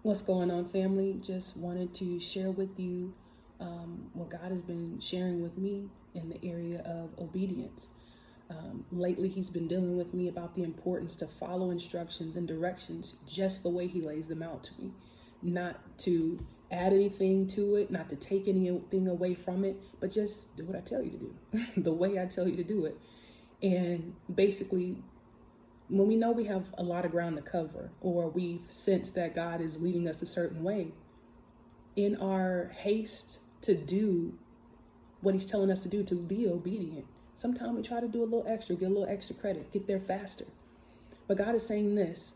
What's going on, family? Just wanted to share with you what God has been sharing with me in the area of obedience. Lately, He's been dealing with me about the importance to follow instructions and directions just the way He lays them out to me, not to add anything to it, not to take anything away from it, but just do what I tell you to do, the way I tell you to do it. And basically, when we know we have a lot of ground to cover, or we've sensed that God is leading us a certain way, in our haste to do what He's telling us to do, to be obedient, sometimes we try to do a little extra, get a little extra credit, get there faster. But God is saying this: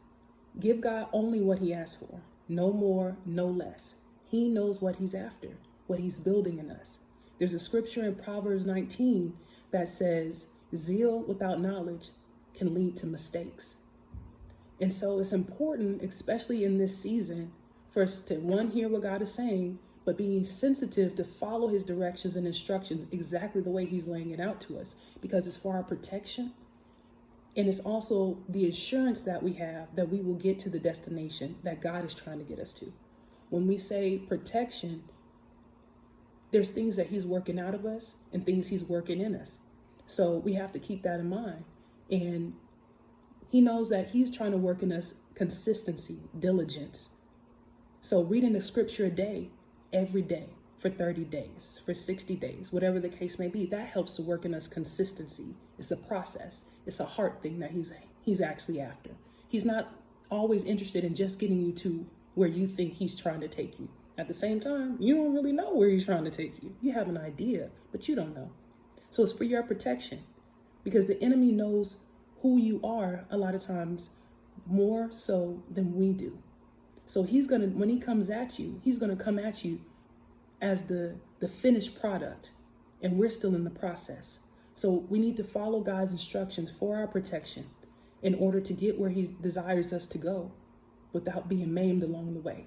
give God only what He asks for, no more, no less. He knows what He's after, what He's building in us. There's a scripture in Proverbs 19 that says, zeal without knowledge can lead to mistakes. And so it's important, especially in this season, for us to, one, hear what God is saying, but being sensitive to follow His directions and instructions exactly the way He's laying it out to us, because it's for our protection. And it's also the assurance that we have that we will get to the destination that God is trying to get us to. When we say protection, there's things that He's working out of us and things He's working in us. So we have to keep that in mind. And He knows that He's trying to work in us consistency, diligence. So reading the scripture a day, every day, for 30 days, for 60 days, whatever the case may be, that helps to work in us consistency. It's a process. It's a heart thing that he's actually after. He's not always interested in just getting you to where you think He's trying to take you. At the same time, you don't really know where He's trying to take you. You have an idea, but you don't know. So it's for your protection, because the enemy knows who you are a lot of times more so than we do. So when he comes at you, he's gonna come at you as the finished product, and we're still in the process. So we need to follow God's instructions for our protection in order to get where He desires us to go without being maimed along the way.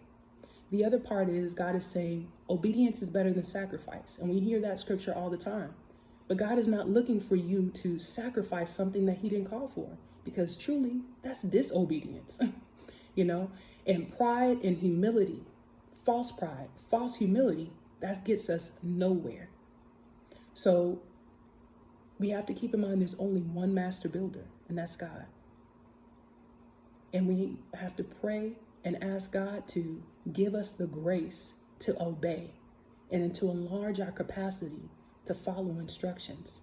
The other part is God is saying obedience is better than sacrifice. And we hear that scripture all the time. But God is not looking for you to sacrifice something that He didn't call for, because truly that's disobedience, and pride and humility, false pride, false humility, that gets us nowhere. So we have to keep in mind there's only one master builder, and that's God. And we have to pray and ask God to give us the grace to obey and to enlarge our capacity to follow instructions.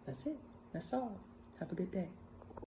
That's it. That's all. Have a good day.